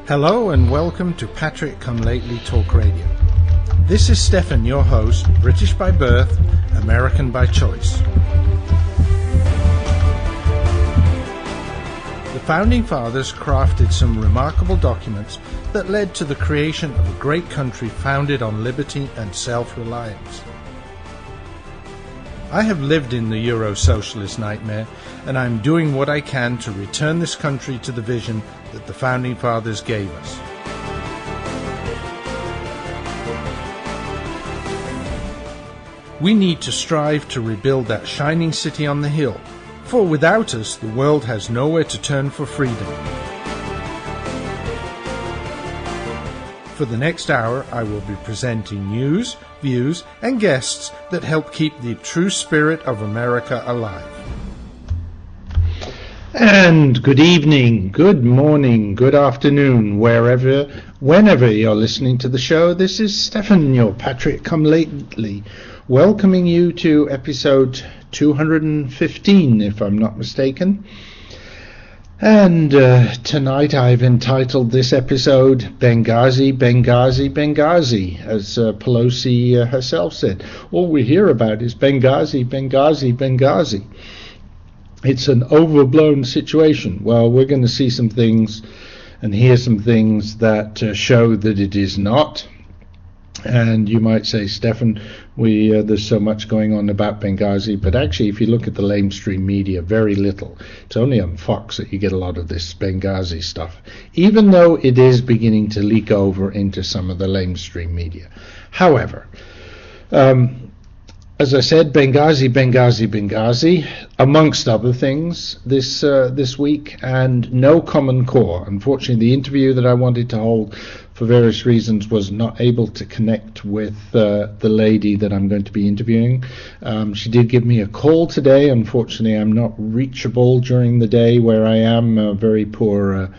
Hello and welcome to Patrick Come Lately Talk Radio. This is Stefan, your host, British by birth, American by choice. The Founding Fathers crafted some remarkable documents that led to the creation of a great country founded on liberty and self-reliance. I have lived in the Euro-socialist nightmare, and I'm doing what I can to return this country to the vision that the Founding Fathers gave us. We need to strive to rebuild that shining city on the hill, for without us, the world has nowhere to turn for freedom. For the next hour, I will be presenting news, views, and guests that help keep the true spirit of America alive. And good evening, good morning, good afternoon, whenever you're listening to the show. This is Stefan, your Patrick Come Lately, welcoming you to episode 215, if I'm not mistaken. And tonight I've entitled this episode Benghazi, Benghazi, Benghazi, as Pelosi herself said. All we hear about is Benghazi, Benghazi, Benghazi. It's an overblown situation. Well, we're going to see some things and hear some things that show that it is not. And you might say, Stefan, there's so much going on about Benghazi, but actually, if you look at the lamestream media, very little. It's only on Fox that you get a lot of this Benghazi stuff, even though it is beginning to leak over into some of the lamestream media. However, as I said, Benghazi, Benghazi, Benghazi, amongst other things this week, and no Common Core. Unfortunately, the interview that I wanted to hold for various reasons was not able to connect with the lady that I'm going to be interviewing. She did give me a call today. Unfortunately, I'm not reachable during the day where I am, a very poor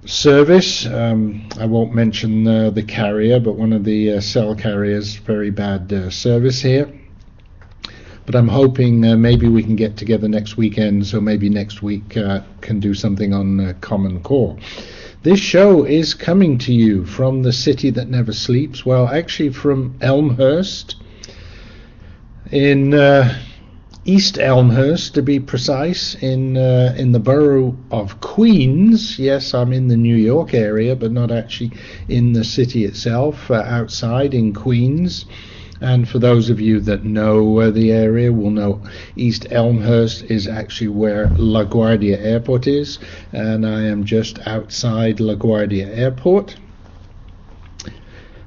service. I won't mention the carrier, but one of the cell carriers, very bad service here. But I'm hoping maybe we can get together next weekend, so maybe next week can do something on Common Core. This show is coming to you from the city that never sleeps. Well, actually from Elmhurst, in East Elmhurst, to be precise, in the borough of Queens. Yes, I'm in the New York area, but not actually in the city itself, outside in Queens. And for those of you that know the area will know East Elmhurst is actually where LaGuardia Airport is, and I am just outside LaGuardia Airport,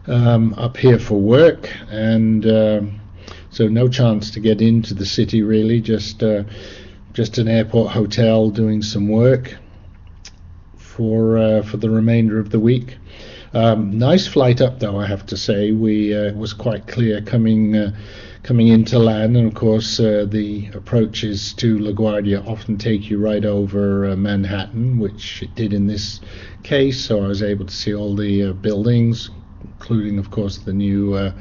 up here for work, and so no chance to get into the city really, just an airport hotel doing some work for the remainder of the week. Nice flight up, though, I have to say. It was quite clear coming into land, and of course the approaches to LaGuardia often take you right over Manhattan, which it did in this case, so I was able to see all the buildings, including, of course, the new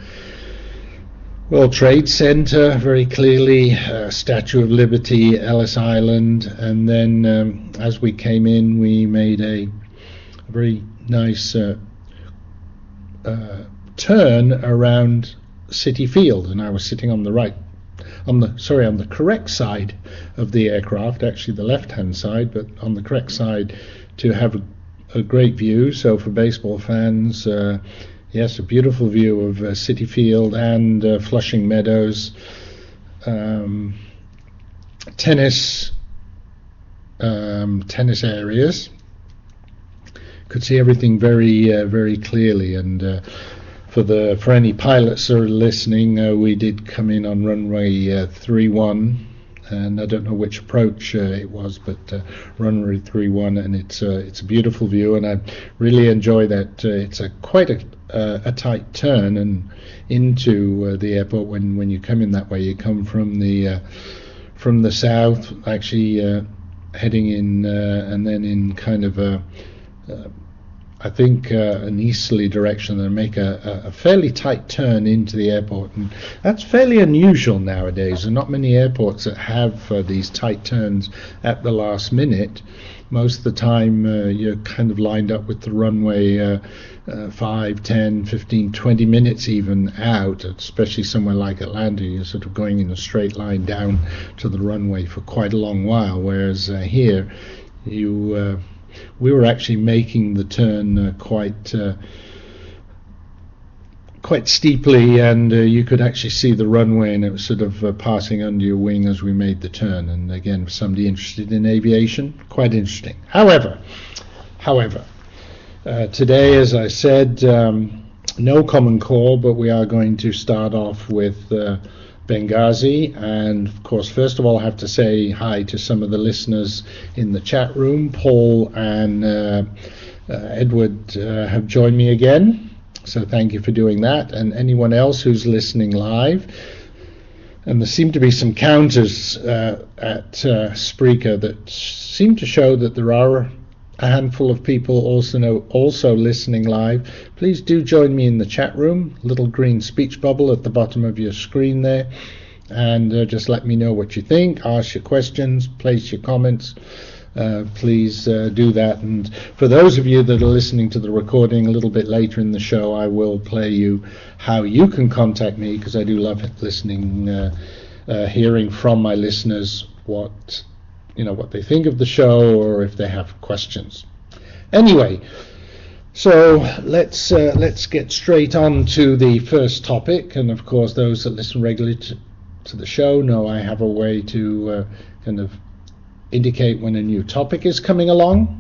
World Trade Center very clearly, Statue of Liberty, Ellis Island, and then as we came in, we made a very nice turn around Citi Field, and I was sitting on the correct side of the aircraft, actually the left-hand side, but on the correct side to have a great view. So for baseball fans, yes, a beautiful view of Citi Field and Flushing Meadows, tennis areas. Could see everything very clearly, and for any pilots that are listening, we did come in on runway 31, and I don't know which approach it was, but runway 31, and it's a beautiful view, and I really enjoy that. It's quite a tight turn and into the airport when you come in that way. You come from the south, actually heading in, and then in kind of a I think, an easterly direction and make a fairly tight turn into the airport. And that's fairly unusual nowadays. There are not many airports that have these tight turns at the last minute. Most of the time you're kind of lined up with the runway 5, 10, 15, 20 minutes even out, especially somewhere like Atlanta. You're sort of going in a straight line down to the runway for quite a long while, whereas here we were actually making the turn quite steeply, and you could actually see the runway, and it was sort of passing under your wing as we made the turn. And again, for somebody interested in aviation, quite interesting. However, today, as I said, no common call, but we are going to start off with Benghazi. And of course, first of all, I have to say hi to some of the listeners in the chat room. Paul and Edward have joined me again, so thank you for doing that. And anyone else who's listening live. And there seem to be some counters at Spreaker that seem to show that there are a handful of people also listening live. Please do join me in the chat room, little green speech bubble at the bottom of your screen there, and just let me know what you think, ask your questions, place your comments. Please do that. And for those of you that are listening to the recording a little bit later in the show, I will play you how you can contact me, because I do love listening, hearing from my listeners what they think of the show, or if they have questions. Anyway, so let's get straight on to the first topic. And of course, those that listen regularly to the show know I have a way to kind of indicate when a new topic is coming along.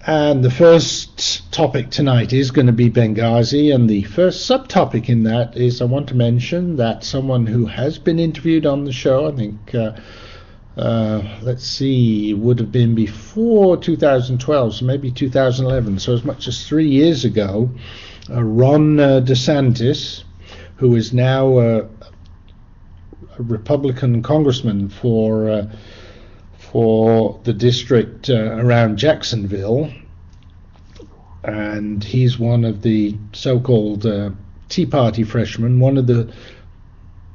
And the first topic tonight is going to be Benghazi, and the first subtopic in that is I want to mention that someone who has been interviewed on the show, I think, would have been before 2012, so maybe 2011, so as much as 3 years ago, Ron DeSantis, who is now a Republican congressman for the district around Jacksonville, and he's one of the so-called Tea Party freshmen, one of the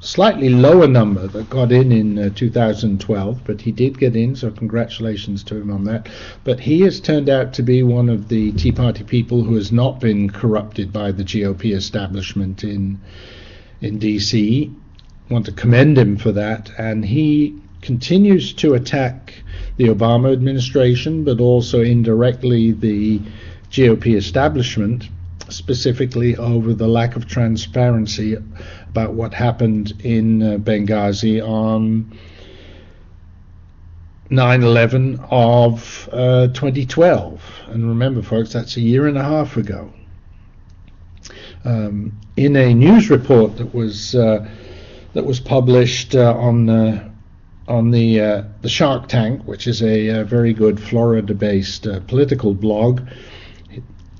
slightly lower number that got in 2012, but he did get in, so congratulations to him on that. But he has turned out to be one of the Tea Party people who has not been corrupted by the GOP establishment in DC. I want to commend him for that, and he continues to attack the Obama administration, but also indirectly the GOP establishment, specifically over the lack of transparency about what happened in Benghazi on 9/11 of 2012. And remember, folks, that's a year and a half ago. In a news report that was published on the Shark Tank, which is a very good Florida-based political blog,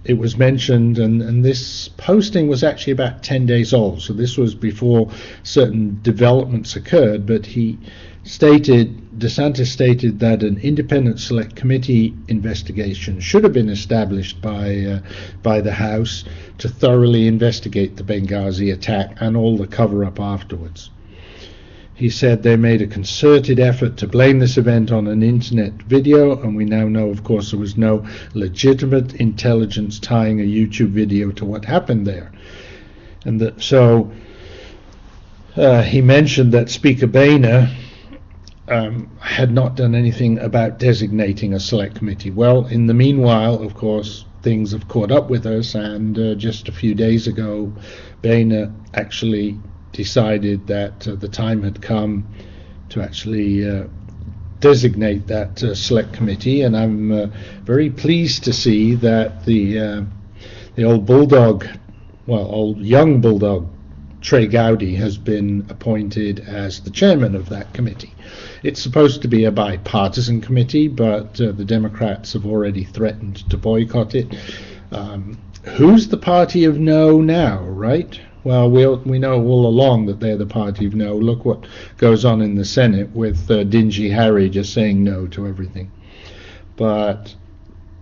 it was mentioned, and this posting was actually about 10 days old, so this was before certain developments occurred, but DeSantis stated that an independent select committee investigation should have been established by the House to thoroughly investigate the Benghazi attack and all the cover-up afterwards. He said they made a concerted effort to blame this event on an internet video, and we now know, of course, there was no legitimate intelligence tying a YouTube video to what happened there. And so he mentioned that Speaker Boehner had not done anything about designating a select committee. Well, in the meanwhile, of course, things have caught up with us, and just a few days ago, Boehner actually decided that the time had come to actually designate that select committee, and I'm very pleased to see that the old young bulldog, Trey Gowdy, has been appointed as the chairman of that committee. It's supposed to be a bipartisan committee, but the Democrats have already threatened to boycott it. Who's the party of no now, right? Well, we know all along that they're the party of no. Look what goes on in the Senate with Dingy Harry just saying no to everything. but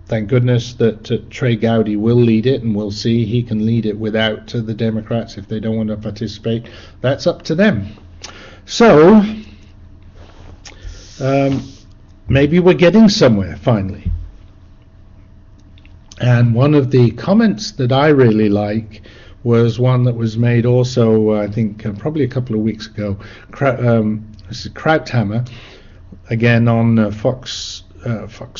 thank goodness that Trey Gowdy will lead it, and we'll see he can lead it without the Democrats if they don't want to participate. That's up to them. So maybe we're getting somewhere finally. And one of the comments that I really like was one that was made also, I think, probably a couple of weeks ago. This is Krauthammer, again on Fox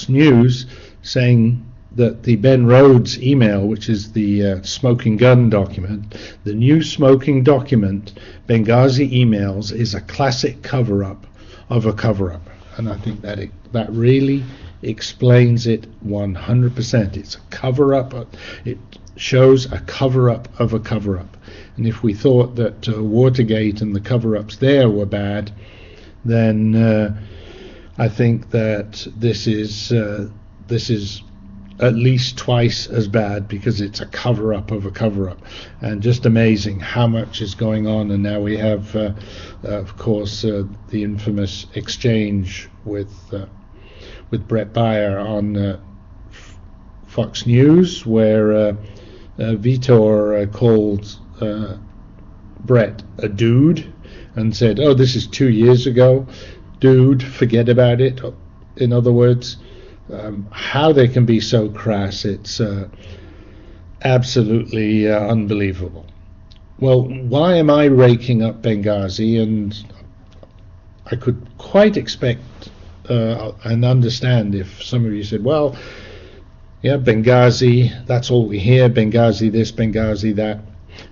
News, saying that the Ben Rhodes email, which is the smoking gun document, the new smoking document, Benghazi emails, is a classic cover-up of a cover-up. And I think that really explains it 100%. It's a cover-up. It shows a cover-up of a cover-up. And if we thought that Watergate and the cover-ups there were bad, then I think that this is at least twice as bad, because it's a cover-up of a cover-up. And just amazing how much is going on. And now we have, of course, the infamous exchange with Brett Baier on Fox News, where Vitor called Brett a dude and said, "Oh, this is 2 years ago. Dude, forget about it." In other words, how they can be so crass, it's absolutely unbelievable. Well, why am I raking up Benghazi? And I could quite expect and understand if some of you said, well, yeah, Benghazi, that's all we hear, Benghazi this, Benghazi that.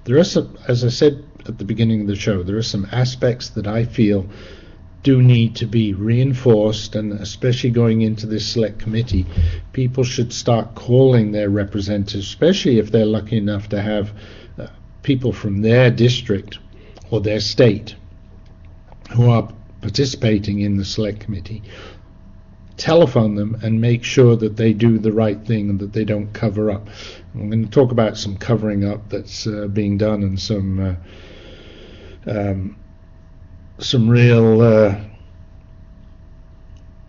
There are some, as I said at the beginning of the show, there are some aspects that I feel do need to be reinforced, and especially going into this select committee, people should start calling their representatives, especially if they're lucky enough to have people from their district or their state who are participating in the select committee. Telephone them and make sure that they do the right thing and that they don't cover up. I'm going to talk about some covering up that's being done, and some real,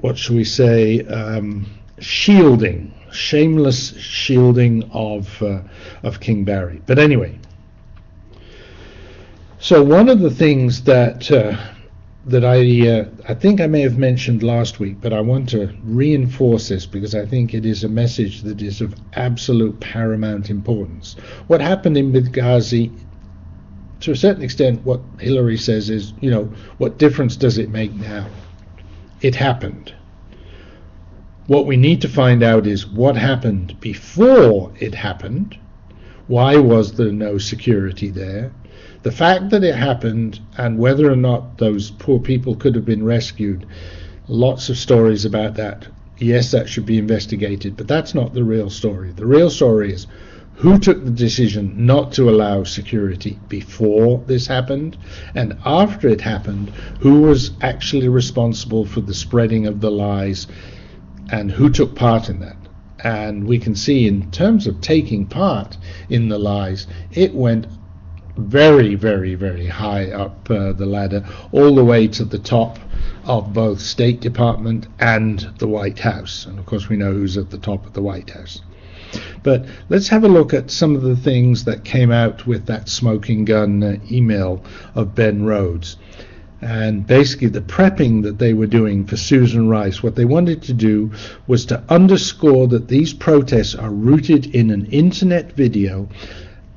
what shall we say, shielding, shameless shielding of King Barry. But anyway, so one of the things that I think I may have mentioned last week, but I want to reinforce this because I think it is a message that is of absolute paramount importance. What happened in Benghazi, to a certain extent, what Hillary says is, what difference does it make now? It happened. What we need to find out is what happened before it happened. Why was there no security there? The fact that it happened, and whether or not those poor people could have been rescued, lots of stories about that. Yes, that should be investigated, but that's not the real story. The real story is who took the decision not to allow security before this happened, and after it happened, who was actually responsible for the spreading of the lies, and who took part in that. And we can see, in terms of taking part in the lies, it went very, very, very high up the ladder, all the way to the top of both State Department and the White House. And of course we know who's at the top of the White House. But let's have a look at some of the things that came out with that smoking gun email of Ben Rhodes. And basically the prepping that they were doing for Susan Rice, what they wanted to do was to underscore that these protests are rooted in an internet video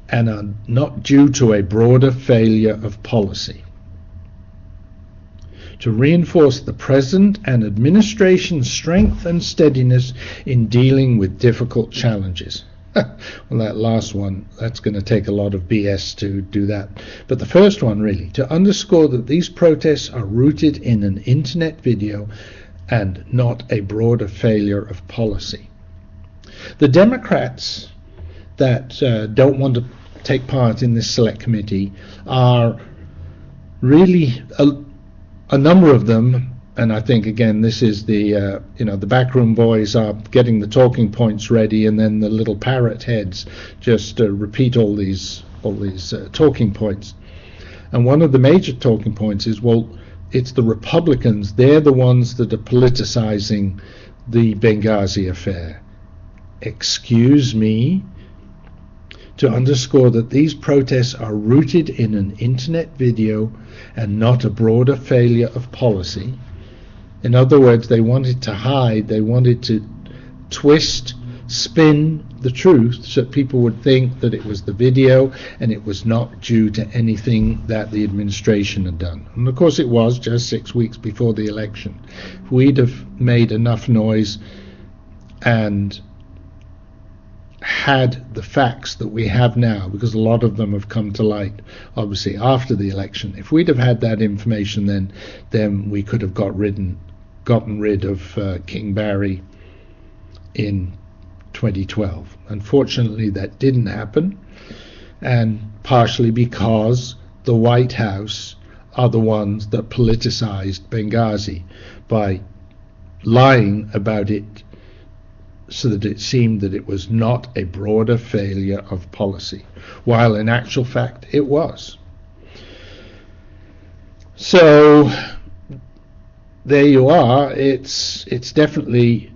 and are not due to a broader failure of policy. To reinforce the President and administration's strength and steadiness in dealing with difficult challenges. Well, that last one, that's going to take a lot of BS to do that. But the first one, really, to underscore that these protests are rooted in an internet video and not a broader failure of policy. The Democrats that don't want to take part in this select committee are really a number of them, and I think again this is the the backroom boys are getting the talking points ready, and then the little parrot heads just repeat all these talking points. And one of the major talking points is, well, it's the Republicans, they're the ones that are politicizing the Benghazi affair. Excuse me, to underscore that these protests are rooted in an internet video and not a broader failure of policy. In other words, they wanted to hide, they wanted to twist, spin the truth so that people would think that it was the video and it was not due to anything that the administration had done. And of course it was just 6 weeks before the election. If we'd have made enough noise and had the facts that we have now, because a lot of them have come to light obviously after the election, if we'd have had that information then we could have gotten rid of King Barry in 2012. Unfortunately that didn't happen, and partially because the White House are the ones that politicized Benghazi by lying about it so that it seemed that it was not a broader failure of policy, while in actual fact it was. So there you are. It's definitely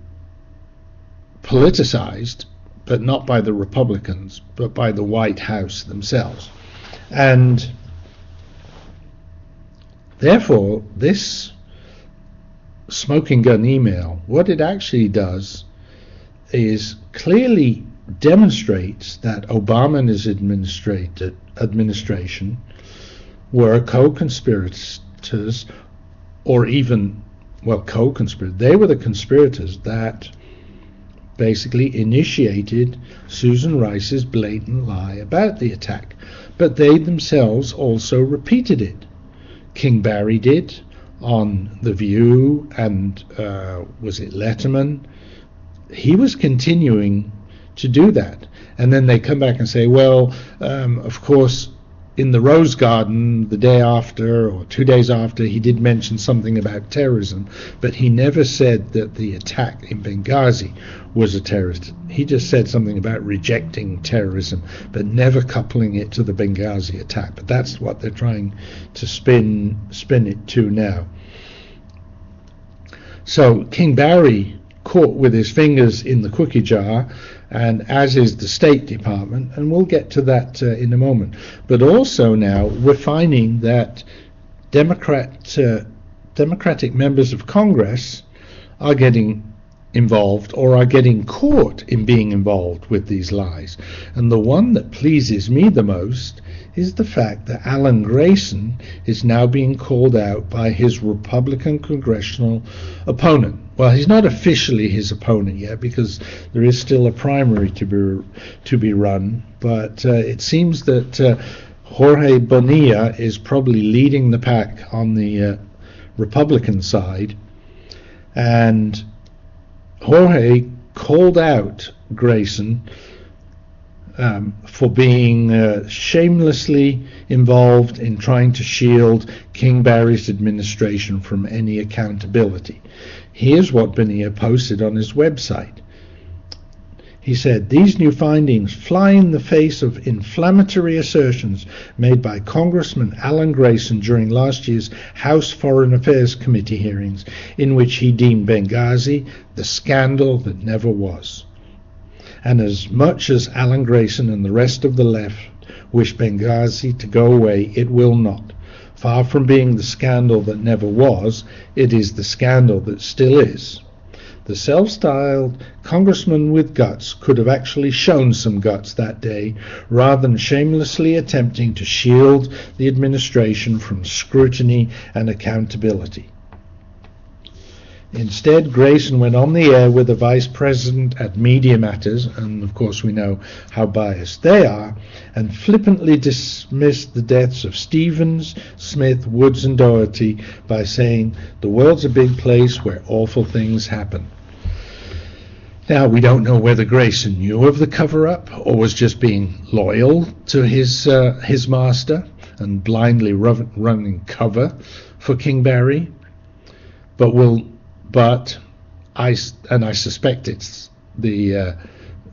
politicized, but not by the Republicans, but by the White House themselves. And therefore, this smoking gun email, what it actually does is clearly demonstrates that Obama and his administration were co-conspirators, or even, co-conspirators. They were the conspirators that basically initiated Susan Rice's blatant lie about the attack. But they themselves also repeated it. King Barry did on The View and was it Letterman? He was continuing to do that. And then they come back and say, of course, in the Rose Garden the day after or 2 days after, he did mention something about terrorism, but he never said that the attack in Benghazi was a terrorist. He just said something about rejecting terrorism, but never coupling it to the Benghazi attack. But that's what they're trying to spin it to now. So King Barry caught with his fingers in the cookie jar, and as is the State Department, and we'll get to that in a moment. But also now we're finding that Democratic members of Congress are getting involved or are getting caught in being involved with these lies. And the one that pleases me the most is the fact that Alan Grayson is now being called out by his Republican congressional opponent. Well, he's not officially his opponent yet because there is still a primary to be run, but it seems that Jorge Bonilla is probably leading the pack on the Republican side, and Jorge called out Grayson for being shamelessly involved in trying to shield King Barry's administration from any accountability. Here's what Bonilla posted on his website. He said, "These new findings fly in the face of inflammatory assertions made by Congressman Alan Grayson during last year's House Foreign Affairs Committee hearings, in which he deemed Benghazi the scandal that never was. And as much as Alan Grayson and the rest of the left wish Benghazi to go away, it will not. Far from being the scandal that never was, it is the scandal that still is. The self-styled congressman with guts could have actually shown some guts that day, rather than shamelessly attempting to shield the administration from scrutiny and accountability. Instead, Grayson went on the air with the vice president at Media Matters, and of course we know how biased they are, and flippantly dismissed the deaths of Stevens, Smith, Woods and Doherty by saying, "The world's a big place where awful things happen." Now, we don't know whether Grayson knew of the cover-up or was just being loyal to his master and blindly running cover for King Barry, but I suspect it's the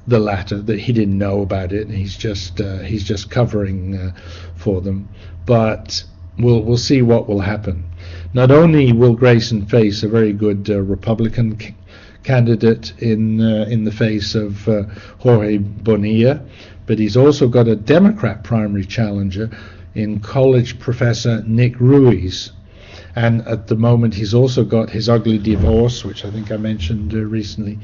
latter, that he didn't know about it and he's just covering for them. But we'll see what will happen. Not only will Grayson face a very good Republican candidate in the face of Jorge Bonilla, but he's also got a Democrat primary challenger in college professor Nick Ruiz. And at the moment, he's also got his ugly divorce, which I think I mentioned recently,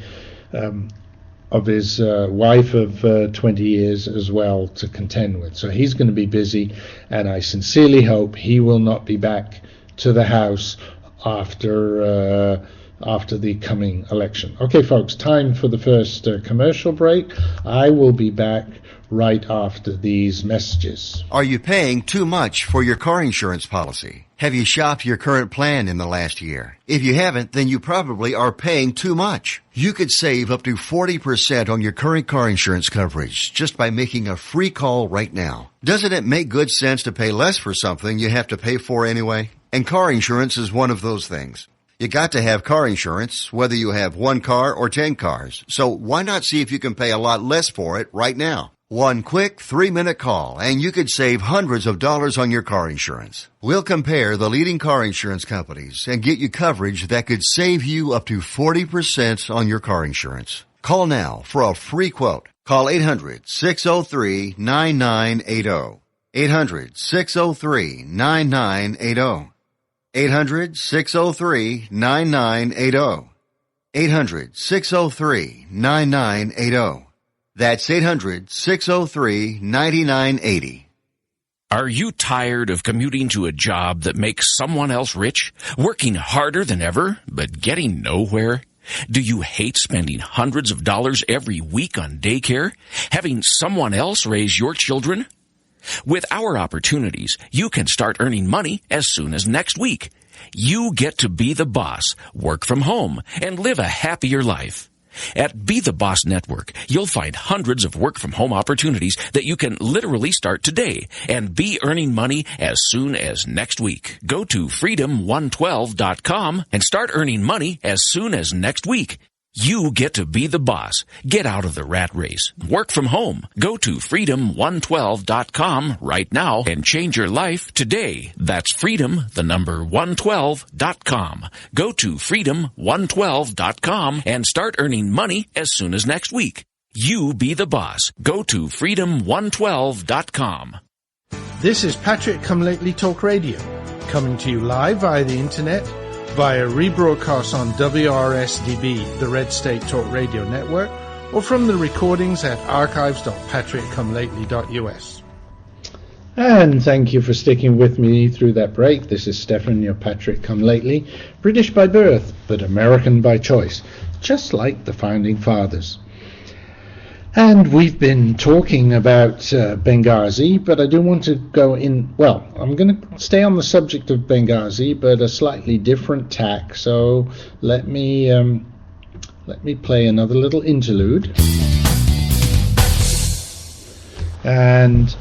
of his wife of 20 years as well to contend with. So he's going to be busy, and I sincerely hope he will not be back to the House after the coming election. Okay, folks, time for the first commercial break. I will be back right after these messages. Are you paying too much for your car insurance policy? Have you shopped your current plan in the last year? If you haven't, then you probably are paying too much. You could save up to 40% on your current car insurance coverage just by making a free call right now. Doesn't it make good sense to pay less for something you have to pay for anyway? And car insurance is one of those things. You got to have car insurance, whether you have one car or 10 cars. So why not see if you can pay a lot less for it right now? One quick 3-minute call, and you could save hundreds of dollars on your car insurance. We'll compare the leading car insurance companies and get you coverage that could save you up to 40% on your car insurance. Call now for a free quote. Call 800-603-9980. 800-603-9980. 800-603-9980. 800-603-9980. That's 800-603-9980. Are you tired of commuting to a job that makes someone else rich, working harder than ever, but getting nowhere? Do you hate spending hundreds of dollars every week on daycare, having someone else raise your children? With our opportunities, you can start earning money as soon as next week. You get to be the boss, work from home, and live a happier life. At Be the Boss Network, you'll find hundreds of work-from-home opportunities that you can literally start today and be earning money as soon as next week. Go to freedom112.com and start earning money as soon as next week. You get to be the boss. Get out of the rat race. Work from home. Go to freedom112.com right now and change your life today. That's freedom112.com. Go to freedom112.com and start earning money as soon as next week. You be the boss. Go to freedom112.com. This is Patrick Come Lately Talk Radio, coming to you live via the internet, via rebroadcast on WRSDB, the Red State Talk Radio Network, or from the recordings at archives.patrickcomelately.us. And thank you for sticking with me through that break. This is Stefan, your Patrick Come Lately, British by birth, but American by choice, just like the Founding Fathers. And we've been talking about Benghazi, but I do want to go in, well, I'm going to stay on the subject of Benghazi, but a slightly different tack. So let me play another little interlude. And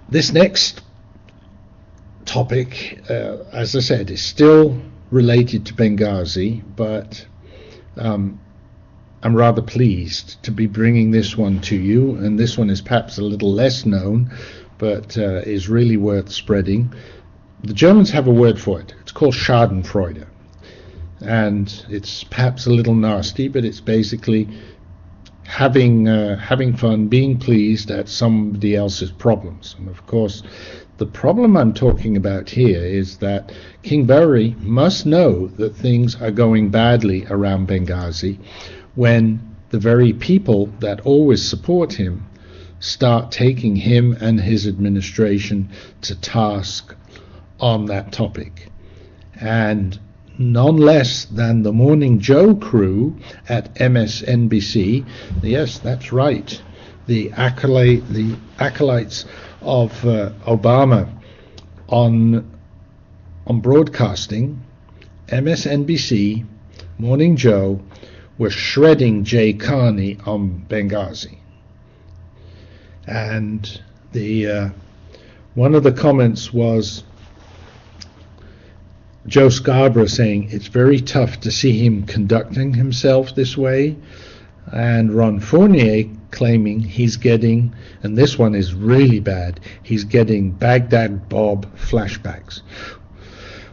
this next topic, as I said, is still related to Benghazi, but I'm rather pleased to be bringing this one to you, and this one is perhaps a little less known, but is really worth spreading. The Germans have a word for it. It's called Schadenfreude, and it's perhaps a little nasty, but it's basically having fun, being pleased at somebody else's problems. And of course, the problem I'm talking about here is that King Barry must know that things are going badly around Benghazi when the very people that always support him start taking him and his administration to task on that topic. And none less than the Morning Joe crew at MSNBC, yes, that's right, the acolytes of Obama on broadcasting, MSNBC, Morning Joe, were shredding Jay Carney on Benghazi. And the one of the comments was Joe Scarborough saying it's very tough to see him conducting himself this way, and Ron Fournier claiming he's getting, and this one is really bad, he's getting Baghdad Bob flashbacks.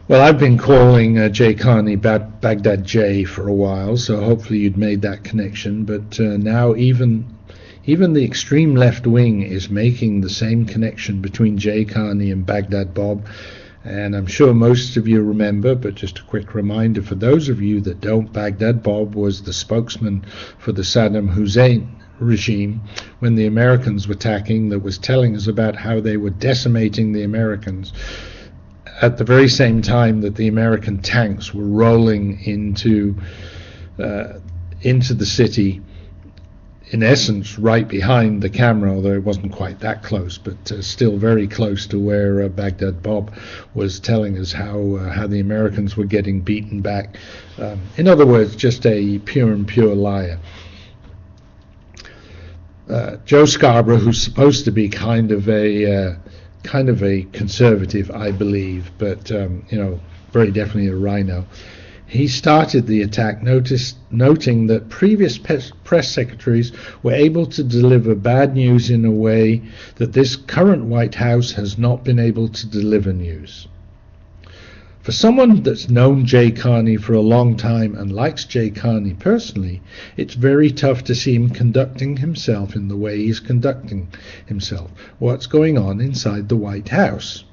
Well, I've been calling Jay Carney Baghdad Jay for a while, so hopefully you'd made that connection. But now even the extreme left wing is making the same connection between Jay Carney and Baghdad Bob. And I'm sure most of you remember, but just a quick reminder for those of you that don't, Baghdad Bob was the spokesman for the Saddam Hussein regime when the Americans were attacking, that was telling us about how they were decimating the Americans at the very same time that the American tanks were rolling into the city, in essence right behind the camera, although it wasn't quite that close, but still very close to where Baghdad Bob was telling us how the Americans were getting beaten back. In other words, just a pure liar. Joe Scarborough, who's supposed to be kind of a conservative, I believe, but very definitely a rhino. He started the attack noting that previous press secretaries were able to deliver bad news in a way that this current White House has not been able to deliver news. For someone that's known Jay Carney for a long time and likes Jay Carney personally, it's very tough to see him conducting himself in the way he's conducting himself. What's going on inside the White House?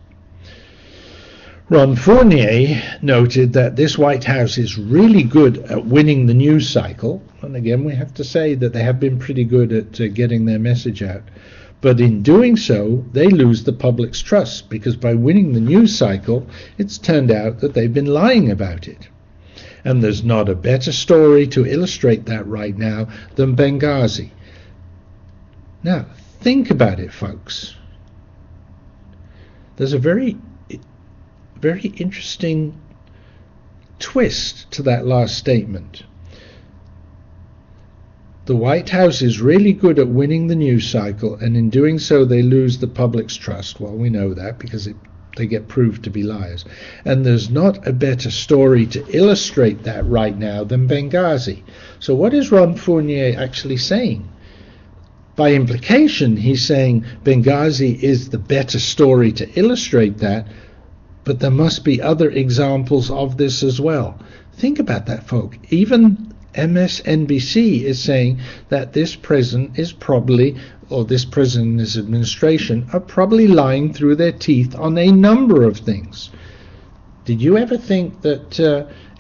Ron Fournier noted that this White House is really good at winning the news cycle, and again we have to say that they have been pretty good at getting their message out. But in doing so, they lose the public's trust, because by winning the news cycle, it's turned out that they've been lying about it. And there's not a better story to illustrate that right now than Benghazi. Now, think about it, folks. There's a very interesting twist to that last statement. The White House is really good at winning the news cycle, and in doing so they lose the public's trust. Well, we know that because they get proved to be liars. And there's not a better story to illustrate that right now than Benghazi. So what is Ron Fournier actually saying? By implication, he's saying Benghazi is the better story to illustrate that, but there must be other examples of this as well. Think about that, folk. Even MSNBC is saying that this president is probably, or this president and his administration are probably lying through their teeth on a number of things. Did you ever think that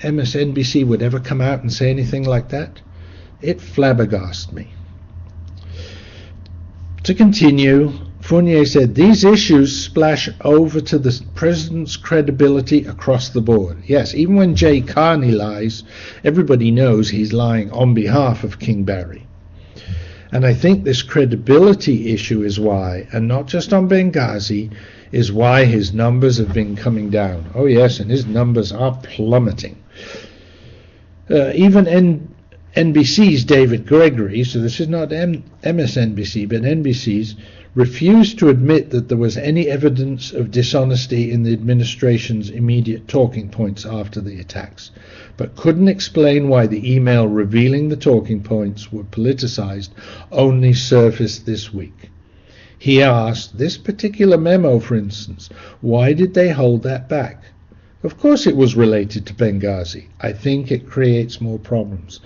MSNBC would ever come out and say anything like that? It flabbergasted me. To continue, Fournier said, these issues splash over to the president's credibility across the board. Yes, even when Jay Carney lies, everybody knows he's lying on behalf of King Barry. And I think this credibility issue is why, and not just on Benghazi, is why his numbers have been coming down. Oh yes, and his numbers are plummeting. Even NBC's David Gregory, so this is not MSNBC, but NBC's, refused to admit that there was any evidence of dishonesty in the administration's immediate talking points after the attacks, but couldn't explain why the email revealing the talking points were politicized only surfaced this week. He asked, this particular memo, for instance, why did they hold that back? Of course it was related to Benghazi. I think it creates more problems.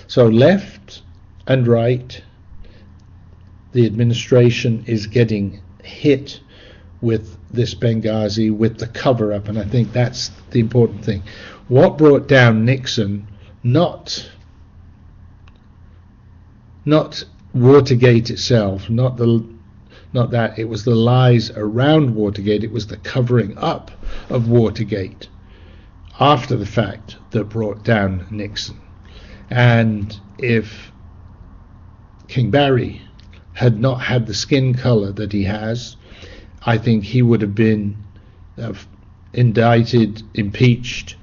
So left and right, the administration is getting hit with this Benghazi, with the cover-up, and I think that's the important thing. What brought down Nixon, not Watergate itself, not that, it was the lies around Watergate, it was the covering up of Watergate after the fact that brought down Nixon. And if King Barry had not had the skin color that he has, I think he would have been indicted, impeached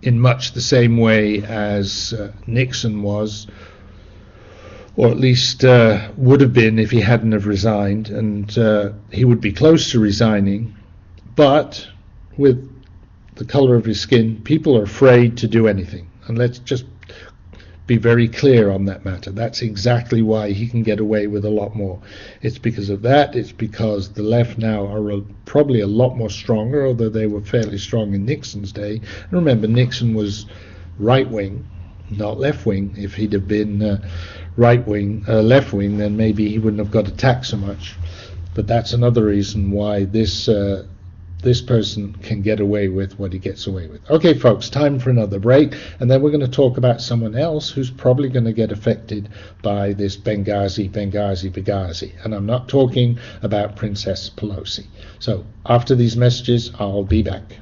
in much the same way as Nixon was, or at least would have been if he hadn't have resigned, and he would be close to resigning. But with the color of his skin, people are afraid to do anything. And let's just be very clear on that matter. That's exactly why he can get away with a lot more. It's because of that. It's because the left now are probably a lot more stronger, although they were fairly strong in Nixon's day. And remember, Nixon was right-wing, not left-wing. If he'd have been right-wing, left-wing, then maybe he wouldn't have got attacked so much. But that's another reason why this person can get away with what he gets away with. Okay, folks, time for another break, and then we're going to talk about someone else who's probably going to get affected by this Benghazi. And I'm not talking about Princess Pelosi. So after these messages, I'll be back.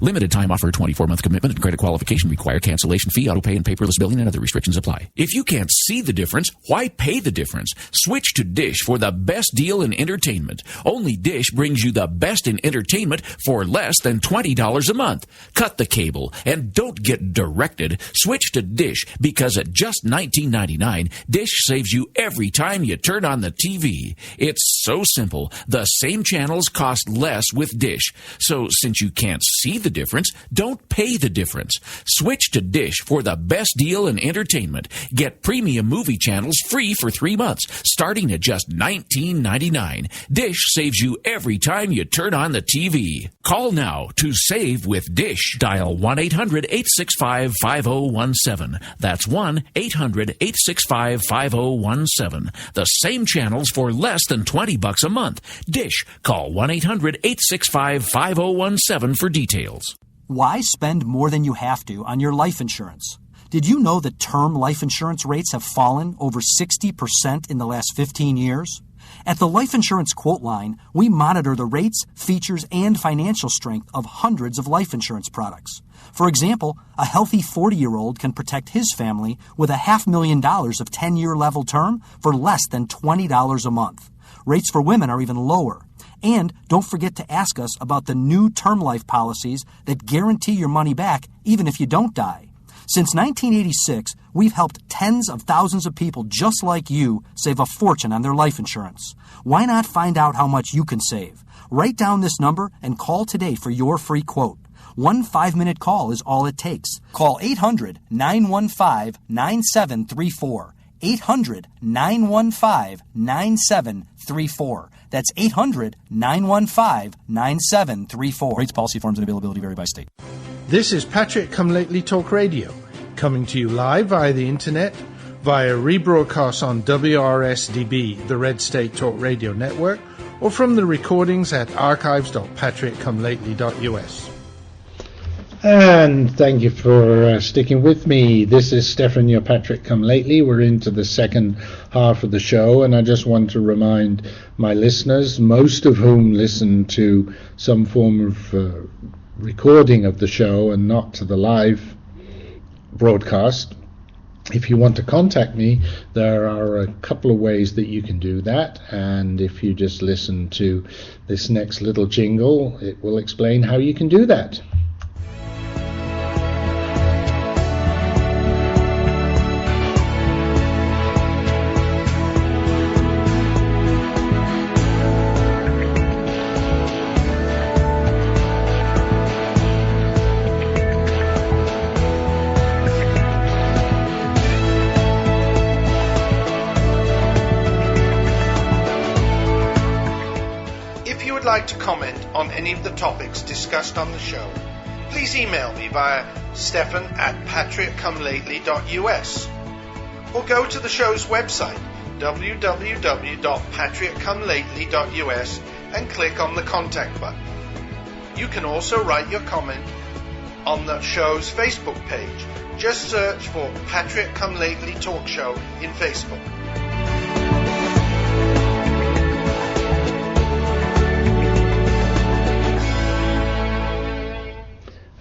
Limited time offer, 24-month commitment and credit qualification required. Cancellation fee, auto pay, and paperless billing and other restrictions apply. If you can't see the difference, why pay the difference? Switch to Dish for the best deal in entertainment. Only Dish brings you the best in entertainment for less than $20 a month. Cut the cable and don't get directed. Switch to Dish because at just $19.99, Dish saves you every time you turn on the TV. It's so simple. The same channels cost less with Dish. So since you can't see the difference, don't pay the difference. Switch to Dish for the best deal in entertainment. Get premium movie channels free for 3 months, starting at just $19.99. Dish saves you every time you turn on the TV. Call now to save with Dish. Dial 1-800-865-5017. That's 1-800-865-5017. The same channels for less than $20 a month. Dish. Call 1-800-865-5017 for details. Why spend more than you have to on your life insurance? Did you know that term life insurance rates have fallen over 60% in the last 15 years? At the Life Insurance Quote Line, we monitor the rates, features, and financial strength of hundreds of life insurance products. For example, a healthy 40-year-old can protect his family with $500,000 of 10-year level term for less than $20 a month. Rates for women are even lower. And don't forget to ask us about the new term life policies that guarantee your money back even if you don't die. Since 1986, we've helped tens of thousands of people just like you save a fortune on their life insurance. Why not find out how much you can save? Write down this number and call today for your free quote. 1 5-minute call is all it takes. Call 800-915-9734. 800-915-9734. That's 800-915-9734. Rates, policy forms, and availability vary by state. This is Patrick Come Lately Talk Radio, coming to you live via the internet, via rebroadcast on WRSDB, the Red State Talk Radio Network, or from the recordings at archives.patrickcomelately.us. And thank you for sticking with me. This is Stefan, your Patrick Come Lately. We're into the second half of the show, and I just want to remind my listeners, most of whom listen to some form of recording of the show and not to the live broadcast. If you want to contact me, there are a couple of ways that you can do that, and if you just listen to this next little jingle, it will explain how you can do that. Like to comment on any of the topics discussed on the show, please email me via stefan@patrickcomelately.us or go to the show's website www.patrickcomelately.us and click on the contact button. You can also write your comment on the show's Facebook page. Just search for Patrick Come Lately Talk Show in Facebook.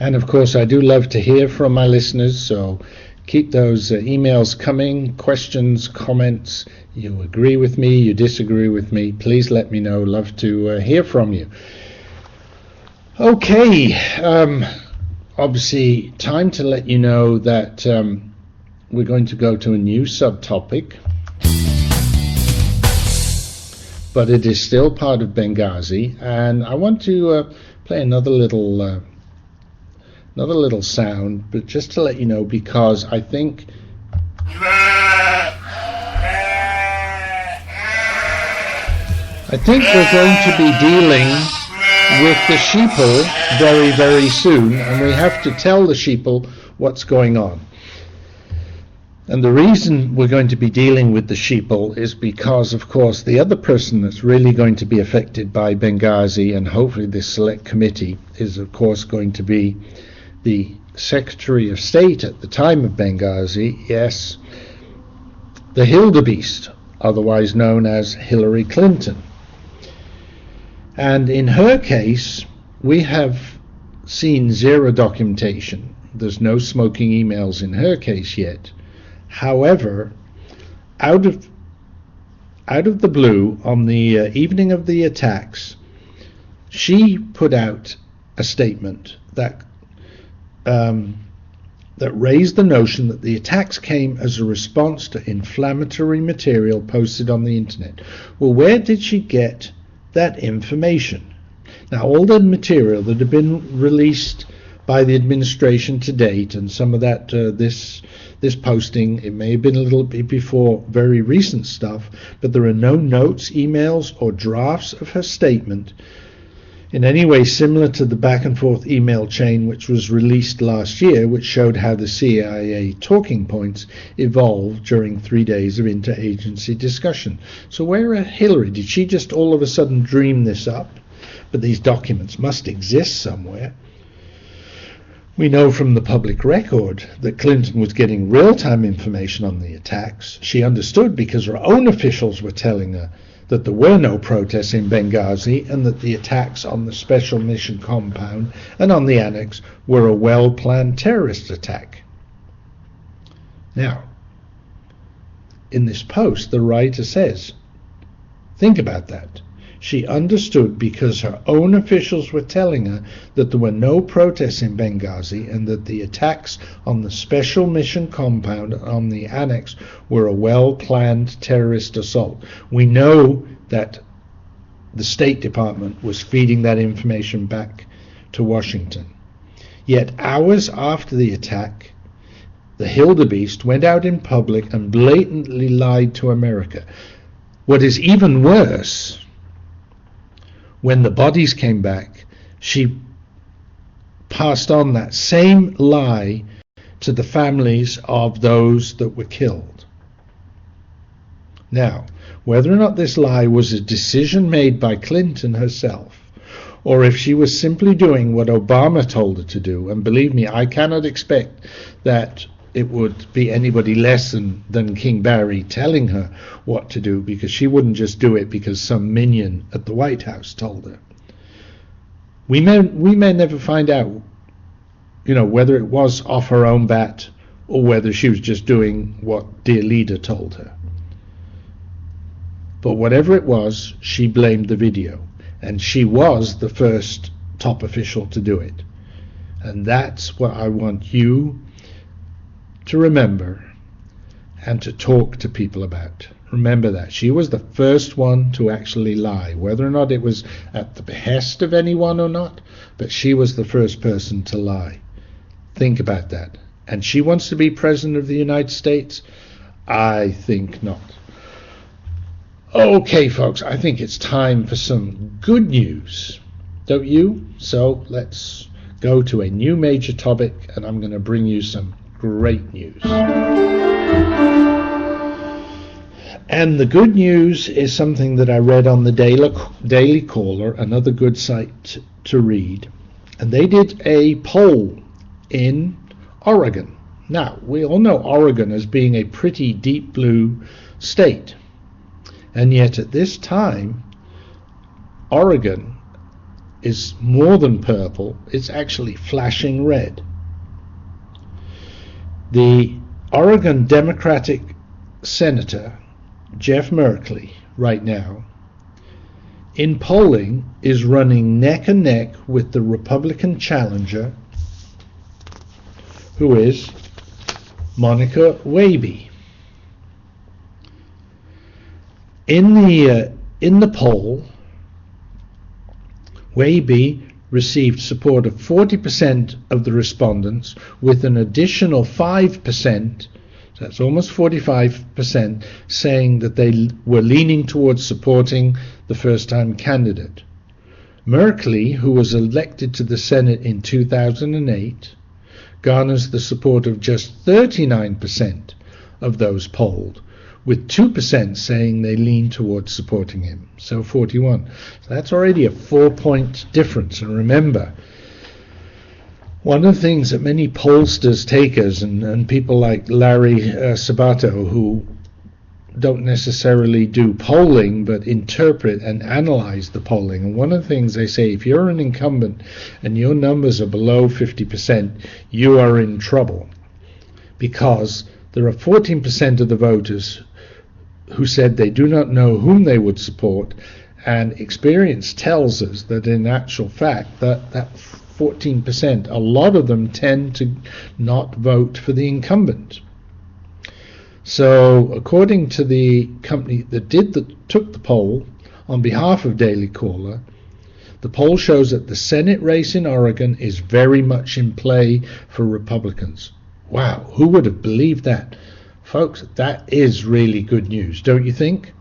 And of course, I do love to hear from my listeners, so keep those emails coming, questions, comments. You agree with me, you disagree with me, please let me know. Love to hear from you. Okay, obviously time to let you know that we're going to go to a new subtopic, but it is still part of Benghazi, and I want to play another little not a little sound, but just to let you know, because I think we're going to be dealing with the sheeple very, very soon, and we have to tell the sheeple what's going on. And the reason we're going to be dealing with the sheeple is because, of course, the other person that's really going to be affected by Benghazi, and hopefully this select committee, is of course going to be the Secretary of State at the time of Benghazi, yes, the Hildebeest, otherwise known as Hillary Clinton. And in her case, we have seen zero documentation. There's no smoking emails in her case yet. However, out of the blue, on the evening of the attacks, she put out a statement that raised the notion that the attacks came as a response to inflammatory material posted on the internet. Well, where did she get that information? Now, all the material that had been released by the administration to date, and some of that this posting, it may have been a little bit before very recent stuff, but there are no notes, emails, or drafts of her statement in any way similar to the back and forth email chain which was released last year, which showed how the CIA talking points evolved during 3 days of interagency discussion. So where are Hillary? Did she just all of a sudden dream this up? But these documents must exist somewhere. We know from the public record that Clinton was getting real-time information on the attacks. She understood because her own officials were telling her that there were no protests in Benghazi and that the attacks on the Special Mission Compound and on the annex were a well-planned terrorist attack. Now, in this post, the writer says, think about that. She understood because her own officials were telling her that there were no protests in Benghazi and that the attacks on the Special Mission Compound and on the annex were a well-planned terrorist assault. We know that the State Department was feeding that information back to Washington. Yet hours after the attack, the Hildebeest went out in public and blatantly lied to America. What is even worse, when the bodies came back, she passed on that same lie to the families of those that were killed. Now, whether or not this lie was a decision made by Clinton herself, or if she was simply doing what Obama told her to do, and believe me, I cannot expect that it would be anybody less than King Barry telling her what to do, because she wouldn't just do it because some minion at the White House told her. We may never find out, whether it was off her own bat or whether she was just doing what dear leader told her. But whatever it was, she blamed the video, and she was the first top official to do it. And that's what I want you to remember and to talk to people about. Remember that. She was the first one to actually lie, whether or not it was at the behest of anyone or not, but she was the first person to lie. Think about that. And she wants to be President of the United States? I think not. Okay, folks, I think it's time for some good news, don't you? So let's go to a new major topic, and I'm going to bring you some great news. And the good news is something that I read on the Daily Caller, another good site to read. And they did a poll in Oregon. Now, we all know Oregon as being a pretty deep blue state. And yet at this time, Oregon is more than purple. It's actually flashing red. The Oregon Democratic Senator, Jeff Merkley, right now, in polling is running neck and neck with the Republican challenger, who is Monica Waby. In the poll, Waby received support of 40% of the respondents, with an additional 5%, so that's almost 45%, saying that they were leaning towards supporting the first-time candidate. Merkley, who was elected to the Senate in 2008, garners the support of just 39% of those polled, with 2% saying they lean towards supporting him, so 41. So that's already a 4-point difference. And remember, one of the things that many pollsters, takers, and people like Larry Sabato, who don't necessarily do polling but interpret and analyze the polling, and one of the things they say, if you're an incumbent and your numbers are below 50%, you are in trouble, because there are 14% of the voters who said they do not know whom they would support, and experience tells us that in actual fact that 14%, a lot of them tend to not vote for the incumbent. So according to the company that took the poll on behalf of Daily Caller, the poll shows that the Senate race in Oregon is very much in play for Republicans. Wow, who would have believed that? Folks, that is really good news, don't you think?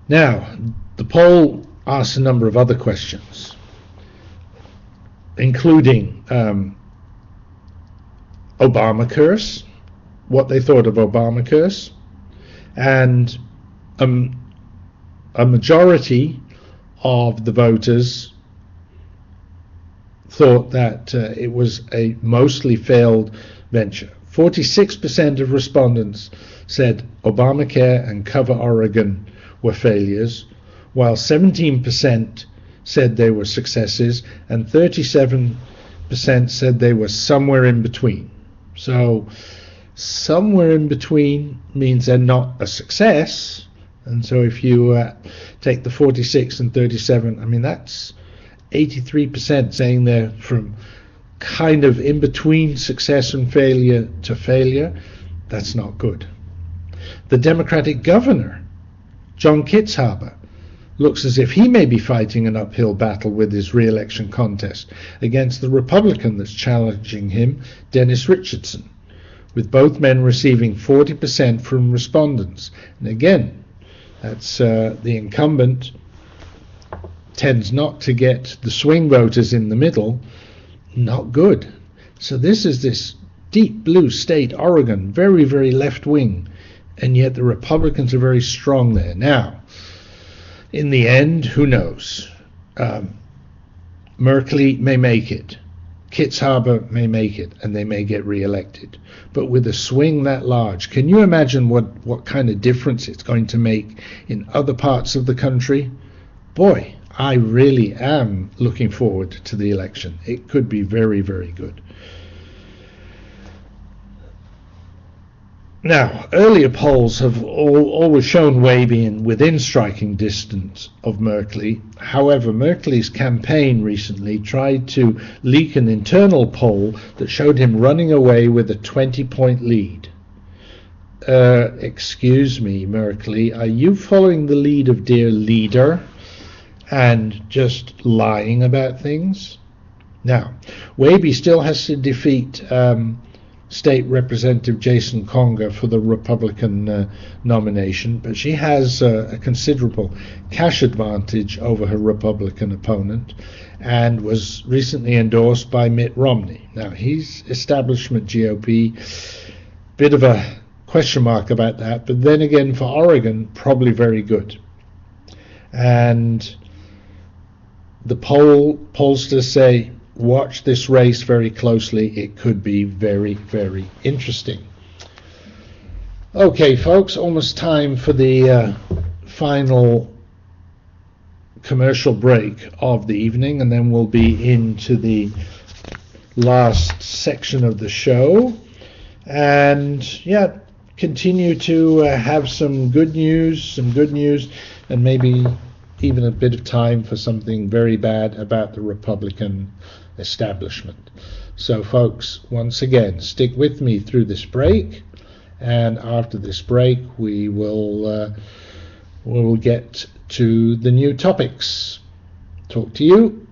Now, the poll asks a number of other questions, including Obamacare, what they thought of Obamacare, and a majority of the voters thought that it was a mostly failed venture. 46% of respondents said Obamacare and Cover Oregon were failures, while 17% said they were successes, and 37% said they were somewhere in between. So somewhere in between means they're not a success, and so if you take the 46 and 37, I mean, that's 83% saying they're from kind of in between success and failure to failure. That's not good. The Democratic governor, John Kitzhaber, looks as if he may be fighting an uphill battle with his re-election contest against the Republican that's challenging him, Dennis Richardson, with both men receiving 40% from respondents. And again, that's the incumbent tends not to get the swing voters in the middle. Not good. So this is this deep blue state, Oregon, very, very left-wing, and yet the Republicans are very strong there. Now, in the end, who knows? Merkley may make it. Kitzhaber may make it, and they may get re-elected. But with a swing that large, can you imagine what kind of difference it's going to make in other parts of the country? Boy, I really am looking forward to the election. It could be very, very good. Now, earlier polls have always shown Wabe within striking distance of Merkley. However, Merkley's campaign recently tried to leak an internal poll that showed him running away with a 20-point lead. Excuse me, Merkley, are you following the lead of dear leader and just lying about things? Now, Wabe still has to defeat State Representative Jason Conger for the Republican nomination, but she has a considerable cash advantage over her Republican opponent and was recently endorsed by Mitt Romney. Now, he's establishment GOP, bit of a question mark about that, but then again for Oregon, probably very good. And the pollsters say, watch this race very closely. It could be very, very interesting. Okay, folks, almost time for the final commercial break of the evening, and then we'll be into the last section of the show. And yeah, continue to have some good news, and maybe even a bit of time for something very bad about the Republican establishment. So folks, once again, stick with me through this break, and after this break we will we'll get to the new topics. Talk to you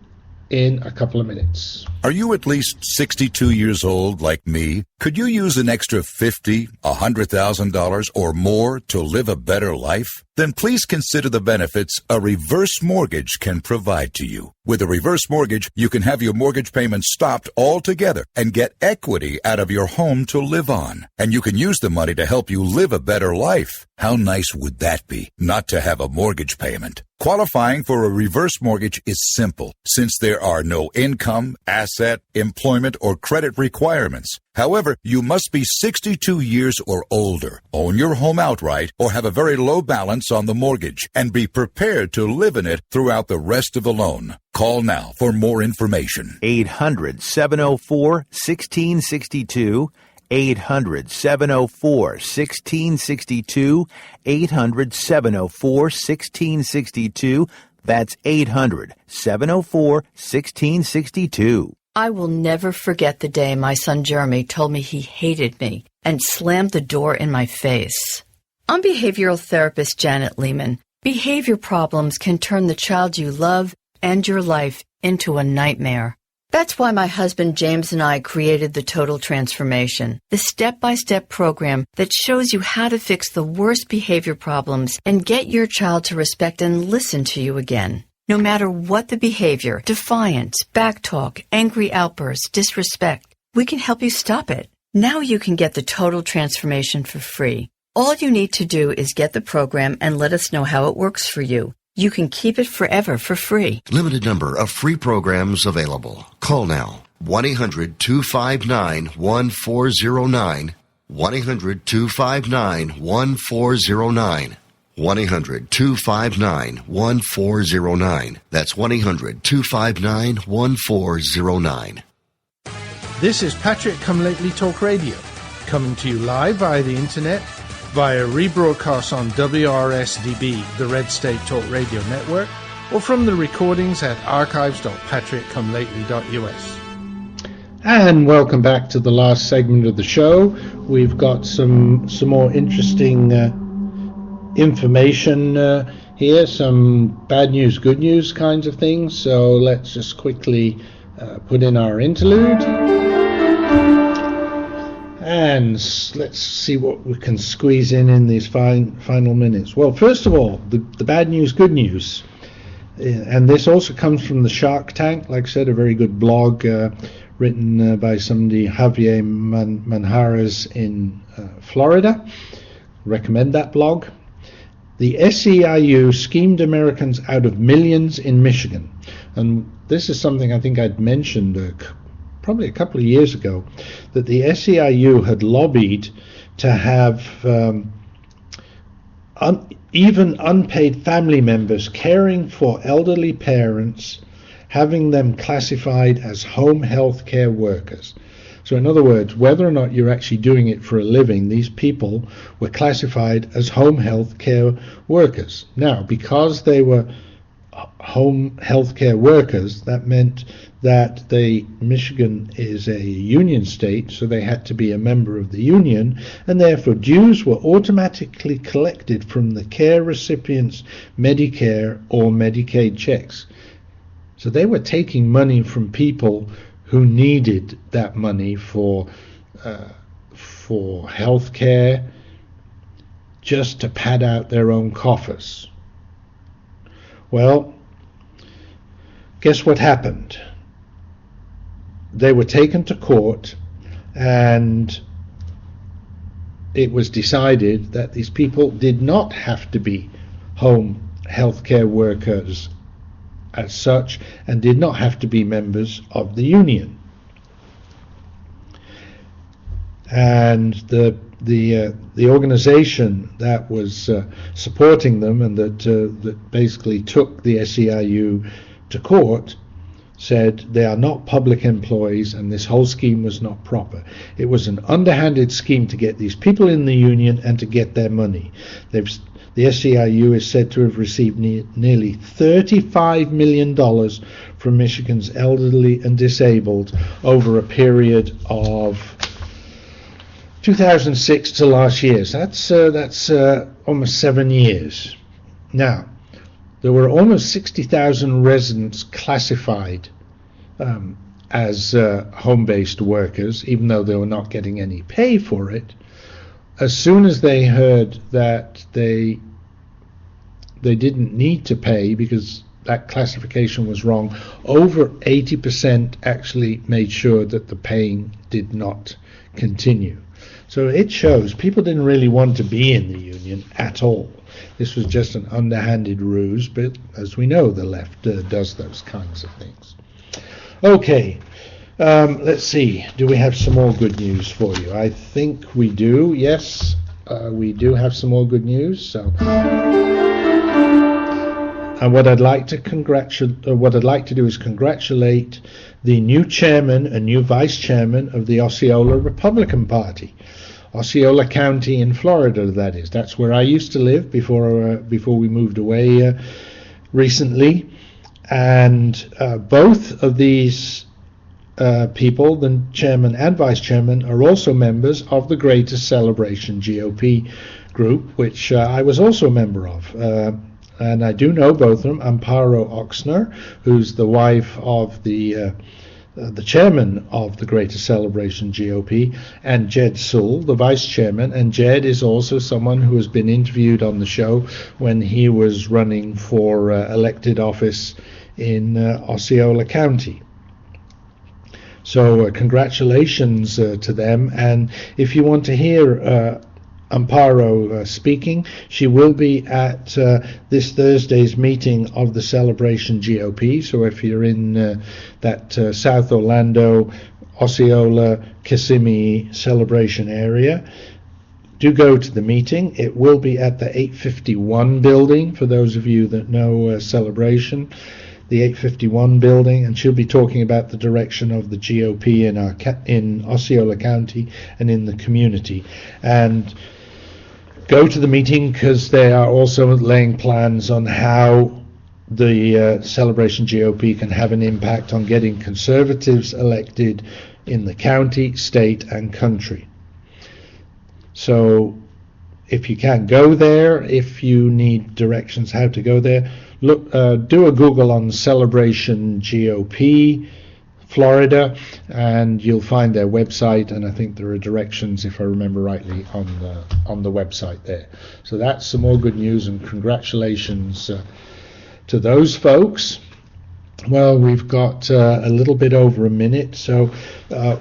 in a couple of minutes. Are you at least 62 years old like me? Could you use an extra $50,000, $100,000 or more to live a better life? Then please consider the benefits a reverse mortgage can provide to you. With a reverse mortgage, you can have your mortgage payments stopped altogether and get equity out of your home to live on. And you can use the money to help you live a better life. How nice would that be, not to have a mortgage payment? Qualifying for a reverse mortgage is simple, since there are no income, asset, employment, or credit requirements. However, you must be 62 years or older, own your home outright, or have a very low balance on the mortgage, and be prepared to live in it throughout the rest of the loan. Call now for more information. 800-704-1662. 800-704-1662. 800-704-1662. That's 800-704-1662. I will never forget the day my son Jeremy told me he hated me and slammed the door in my face. I'm behavioral therapist Janet Lehman. Behavior problems can turn the child you love and your life into a nightmare. That's why my husband James and I created the Total Transformation, the step-by-step program that shows you how to fix the worst behavior problems and get your child to respect and listen to you again. No matter what the behavior, defiance, backtalk, angry outbursts, disrespect, we can help you stop it. Now you can get the Total Transformation for free. All you need to do is get the program and let us know how it works for you. You can keep it forever for free. Limited number of free programs available. Call now. 1-800-259-1409. 1-800-259-1409. 1-800-259-1409. That's 1-800-259-1409. This is Patrick Come Lately Talk Radio, coming to you live via the internet, via rebroadcast on WRSDB, the Red State Talk Radio Network, or from the recordings at archives.patrickcomelately.us. And welcome back to the last segment of the show. We've got some more interesting information here, some bad news, good news kinds of things. So let's just quickly put in our interlude. And let's see what we can squeeze in these final minutes. Well, first of all, the bad news, good news. And this also comes from the Shark Tank. Like I said, a very good blog written by somebody, Javier Manjarres in Florida. Recommend that blog. The SEIU schemed Americans out of millions in Michigan. And this is something I think I'd mentioned probably a couple of years ago, that the SEIU had lobbied to have even unpaid family members caring for elderly parents, having them classified as home health care workers. So in other words, whether or not you're actually doing it for a living, these people were classified as home health care workers. Now, because they were home health care workers, that meant that Michigan is a union state, so they had to be a member of the union, and therefore dues were automatically collected from the care recipients' Medicare or Medicaid checks. So they were taking money from people who needed that money for health care, just to pad out their own coffers. Well, guess what happened? They were taken to court, and it was decided that these people did not have to be home healthcare workers as such, and did not have to be members of the union. And the organization that was supporting them, and that basically took the SEIU to court, said they are not public employees and this whole scheme was not proper. It was an underhanded scheme to get these people in the union and to get their money. The SEIU is said to have received nearly $35 million from Michigan's elderly and disabled over a period of 2006 to last year. So that's almost 7 years. Now, there were almost 60,000 residents classified as home-based workers, even though they were not getting any pay for it. As soon as they heard that they didn't need to pay because that classification was wrong, over 80% actually made sure that the paying did not continue. So it shows people didn't really want to be in the union at all. This was just an underhanded ruse, but as we know, the left does those kinds of things. Okay, let's see. Do we have some more good news for you? I think we do. Yes, we do have some more good news. So, and what I'd like to do is congratulate the new chairman and new vice chairman of the Osceola Republican Party. Osceola County in Florida, that is. That's where I used to live before we moved away recently. And both of these people, the chairman and vice chairman, are also members of the Greatest Celebration GOP group, which I was also a member of. And I do know both of them. Amparo Oxner, who's the wife of the chairman of the Greatest Celebration GOP, and Jed Sewell, the vice chairman. And Jed is also someone who has been interviewed on the show when he was running for elected office in Osceola County. So congratulations to them. And if you want to hear Amparo speaking, she will be at this Thursday's meeting of the Celebration GOP. So if you're in that South Orlando, Osceola, Kissimmee Celebration area, do go to the meeting. It will be at the 851 building, for those of you that know Celebration, the 851 building, and she'll be talking about the direction of the GOP in Osceola County and in the community. And go to the meeting because they are also laying plans on how the Celebration GOP can have an impact on getting conservatives elected in the county, state, and country. So if you can't go there, if you need directions how to go there, look, do a Google on Celebration GOP Florida, and you'll find their website, and I think there are directions, if I remember rightly, on the website there. So that's some more good news, and congratulations to those folks. Well, we've got a little bit over a minute, so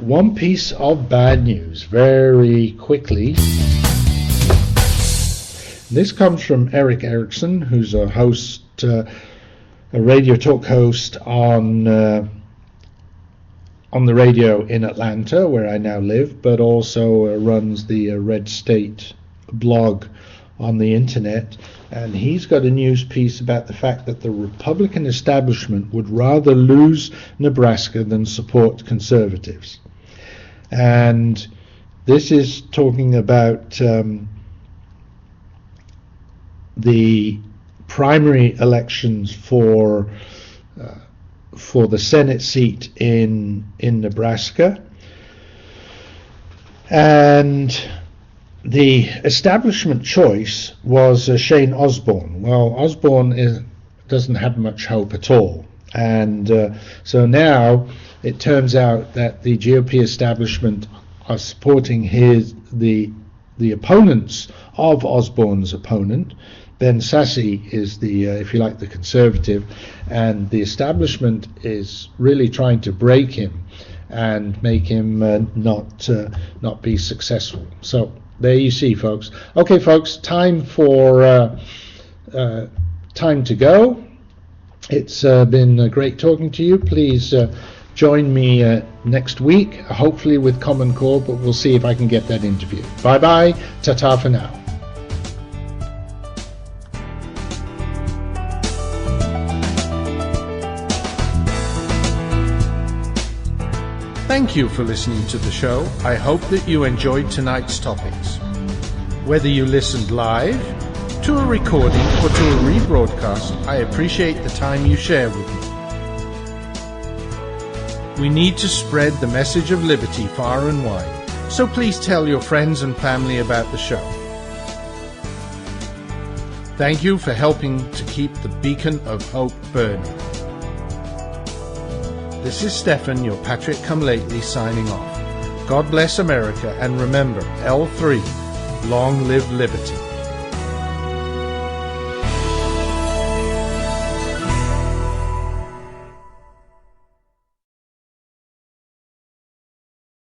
one piece of bad news very quickly. This comes from Eric Erickson, who's a host, a radio talk host on the radio in Atlanta, where I now live, but also runs the Red State blog on the internet. And he's got a news piece about the fact that the Republican establishment would rather lose Nebraska than support conservatives. And this is talking about the primary elections for the Senate seat in Nebraska, and the establishment choice was Shane Osborne. Well, Osborne doesn't have much hope at all, and so now it turns out that the GOP establishment are supporting the opponents of Osborne's opponent. Ben Sasse is the, if you like, the conservative, and the establishment is really trying to break him and make him not be successful. So there you see, folks. Okay, folks, time for time to go. It's been great talking to you. Please join me next week, hopefully with Common Core, but we'll see if I can get that interview. Bye-bye. Ta-ta for now. Thank you for listening to the show. I hope that you enjoyed tonight's topics. Whether you listened live, to a recording, or to a rebroadcast, I appreciate the time you share with me. We need to spread the message of liberty far and wide, so please tell your friends and family about the show. Thank you for helping to keep the beacon of hope burning. This is Stefan, your Patriot Come Lately, signing off. God bless America, and remember, L3, long live liberty.